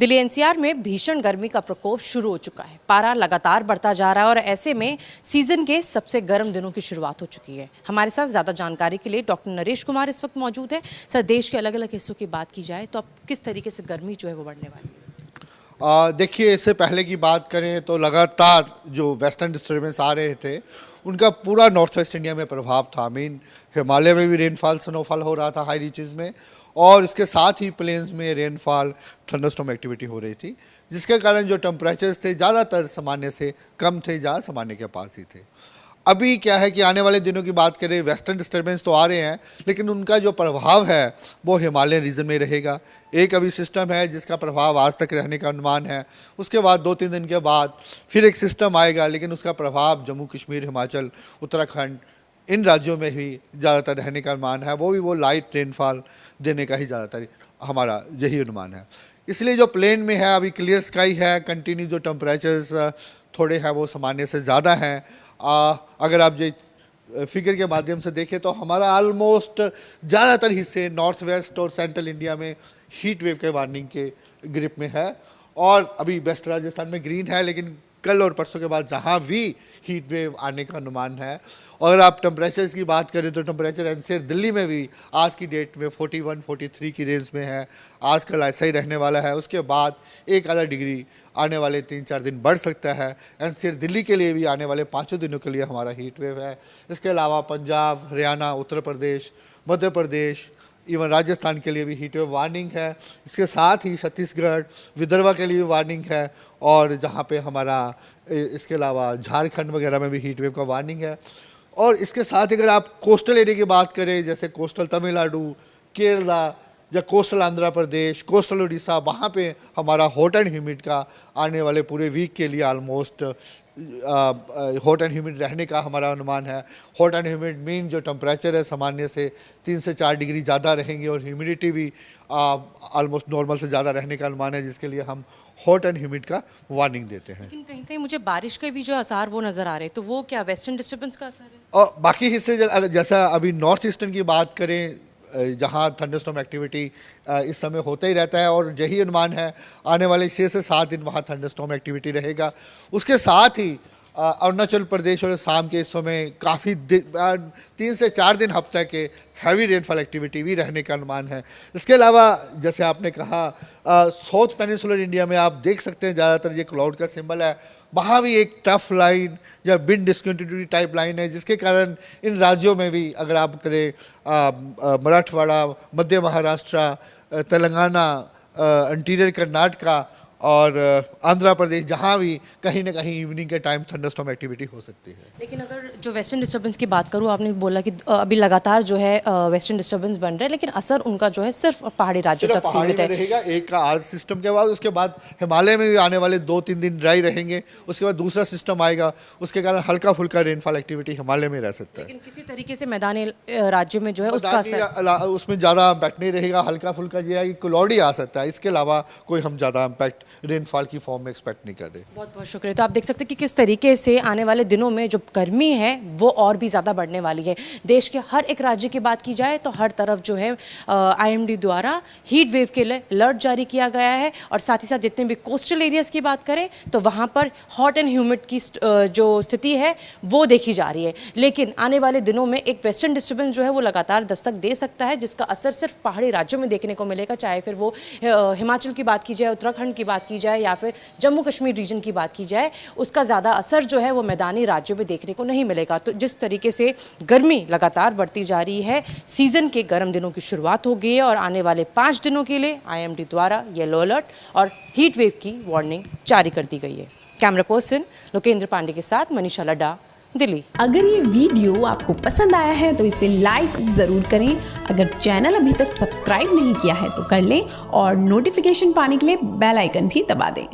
Delhi NCR में भीषण गर्मी का प्रकोप शुरू हो चुका है। पारा लगातार बढ़ता जा रहा है और ऐसे में सीजन के सबसे गर्म दिनों की शुरुआत हो चुकी है। हमारे साथ ज़्यादा जानकारी के लिए डॉक्टर नरेश कुमार इस वक्त मौजूद है। सर, देश के अलग अलग हिस्सों की बात की जाए तो अब किस तरीके से गर्मी जो है वो बढ़ने वाली है? देखिए, इससे पहले की बात करें तो लगातार जो वेस्टर्न डिस्टर्बेंस आ रहे थे उनका पूरा नॉर्थ वेस्ट इंडिया में प्रभाव था। मीन हिमालय में भी रेनफॉल स्नोफॉल हो रहा था हाई रीचेस में, और इसके साथ ही प्लेन्स में रेनफॉल थंडरस्टॉर्म एक्टिविटी हो रही थी, जिसके कारण जो टेम्परेचर्स थे ज़्यादातर सामान्य से कम थे, जहाँ सामान्य के पास ही थे। अभी क्या है कि आने वाले दिनों की बात करें, वेस्टर्न डिस्टर्बेंस तो आ रहे हैं, लेकिन उनका जो प्रभाव है वो हिमालयन रीजन में रहेगा। एक अभी सिस्टम है जिसका प्रभाव आज तक रहने का अनुमान है, उसके बाद 2-3 दिन के बाद फिर एक सिस्टम आएगा, लेकिन उसका प्रभाव जम्मू कश्मीर, हिमाचल, उत्तराखंड, इन राज्यों में ही ज़्यादातर रहने का अनुमान है। वो लाइट रेनफॉल देने का ही ज़्यादातर हमारा यही अनुमान है। इसलिए जो प्लेन में है अभी क्लियर स्काई है, कंटिन्यू जो टेम्परेचर्स थोड़े हैं वो सामान्य से ज़्यादा हैं। अगर आप जो फिगर के माध्यम से देखें तो हमारा ऑलमोस्ट ज़्यादातर हिस्से नॉर्थ वेस्ट और सेंट्रल इंडिया में हीट वेव के वार्निंग के ग्रिप में है, और अभी वेस्ट राजस्थान में ग्रीन है, लेकिन कल और परसों के बाद जहाँ भी हीट वेव आने का अनुमान है। और अगर आप टेम्परेचर्स की बात करें तो टेम्परेचर एनसीआर दिल्ली में भी आज की डेट में 41-43 की रेंज में है। आजकल ऐसा ही रहने वाला है। उसके बाद एक आधा डिग्री आने वाले 3-4 दिन बढ़ सकता है। एनसीआर दिल्ली के लिए भी आने वाले 5 दिनों के लिए हमारा हीट वेव है। इसके अलावा पंजाब, हरियाणा, उत्तर प्रदेश, मध्य प्रदेश, इवन राजस्थान के लिए भी हीट वेव वार्निंग है। इसके साथ ही छत्तीसगढ़, विदर्भ के लिए भी वार्निंग है, और जहाँ पे हमारा इसके अलावा झारखंड वगैरह में भी हीट वेव का वार्निंग है। और इसके साथ अगर आप कोस्टल एरिया की बात करें, जैसे कोस्टल तमिलनाडु, केरला या कोस्टल आंध्र प्रदेश, कोस्टल उड़ीसा, वहाँ पे हमारा हॉट एंड ह्यूमिड का आने वाले पूरे वीक के लिए ऑलमोस्ट हॉट एंड ह्यूमिड रहने का हमारा अनुमान है। हॉट एंड ह्यूमिड मीन जो टेम्परेचर है सामान्य से 3 से 4 डिग्री ज़्यादा रहेंगे, और ह्यूमिडिटी भी ऑलमोस्ट नॉर्मल से ज़्यादा रहने का अनुमान है, जिसके लिए हम हॉट एंड ह्यूमिड का वार्निंग देते हैं। लेकिन कहीं कहीं मुझे बारिश के भी जो आसार वो नज़र आ रहे हैं, तो वो क्या वेस्टर्न डिस्टर्बेंस का असर है? और बाकी हिस्से जैसा अभी नॉर्थ ईस्टर्न की बात करें, जहाँ थंडरस्टॉर्म एक्टिविटी इस समय होता ही रहता है, और यही अनुमान है आने वाले 6 से 7 दिन वहाँ थंडरस्टॉर्म एक्टिविटी रहेगा। उसके साथ ही अरुणाचल प्रदेश और असम के हिस्सों में काफ़ी 3 से 4 दिन हफ्ते के हैवी रेनफॉल एक्टिविटी भी रहने का अनुमान है। इसके अलावा जैसे आपने कहा, साउथ पेनिनसुलर इंडिया में आप देख सकते हैं ज़्यादातर ये क्लाउड का सिंबल है, वहाँ भी एक टफ लाइन या बिन डिस्कंटिन्यूटी टाइप लाइन है, जिसके कारण इन राज्यों में भी अगर आप करें मराठवाड़ा, मध्य महाराष्ट्र, तेलंगाना, इंटीरियर कर्नाटका और आंध्र प्रदेश, जहाँ भी कहीं ना कहीं इवनिंग के टाइम थंडरस्टॉर्म एक्टिविटी हो सकती है। लेकिन अगर जो वेस्टर्न डिस्टर्बेंस की बात करूँ, आपने बोला कि अभी लगातार जो है वेस्टर्न डिस्टर्बेंस बन रहे हैं, लेकिन असर उनका जो है सिर्फ पहाड़ी राज्यों तक सीमित है। रहेगा एक का आज सिस्टम के बाद, उसके बाद हिमालय में भी आने वाले 2-3 दिन ड्राई रहेंगे, उसके बाद दूसरा सिस्टम आएगा, उसके कारण हल्का फुल्का रेनफॉल एक्टिविटी हिमालय में रह सकता है। लेकिन किसी तरीके से मैदानी राज्यों में जो है उसका असर, उसमें ज़्यादा इम्पैक्ट नहीं रहेगा। हल्का फुल्का जो है क्लाउडी आ सकता है, इसके अलावा कोई हम ज़्यादा इम्पैक्ट रेनफॉल की फॉर्म में एक्सपेक्ट नहीं कर रहे। बहुत बहुत शुक्रिया। तो आप देख सकते हैं कि किस तरीके से आने वाले दिनों में जो गर्मी है वो और भी ज़्यादा बढ़ने वाली है। देश के हर एक राज्य की बात की जाए तो हर तरफ जो है IMD द्वारा हीट वेव के लिए अलर्ट जारी किया गया है, और साथ ही साथ जितने भी कोस्टल एरियाज़ की बात करें तो वहाँ पर हॉट एंड ह्यूमिड की जो स्थिति है वो देखी जा रही है। लेकिन आने वाले दिनों में एक वेस्टर्न डिस्टर्बेंस जो है वो लगातार दस्तक दे सकता है, जिसका असर सिर्फ पहाड़ी राज्यों में देखने को मिलेगा, चाहे फिर वो हिमाचल की बात की जाए, उत्तराखंड की बात की जाए, या फिर जम्मू कश्मीर रीजन की बात की जाए। उसका ज़्यादा असर जो है वो मैदानी राज्यों में देखने को नहीं मिलेगा। तो जिस तरीके से गर्मी लगातार बढ़ती जा रही है, सीज़न के गर्म दिनों की शुरुआत हो गई है, और आने वाले 5 दिनों के लिए IMD द्वारा येलो अलर्ट और हीट वेव की वार्निंग जारी कर दी गई है। कैमरा पर्सन लोकेंद्र पांडे के साथ मनीषा लड्डा, दिल्ली। अगर ये वीडियो आपको पसंद आया है तो इसे लाइक ज़रूर करें। अगर चैनल अभी तक सब्सक्राइब नहीं किया है तो कर लें, और नोटिफिकेशन पाने के लिए बेल आइकन भी दबा दें।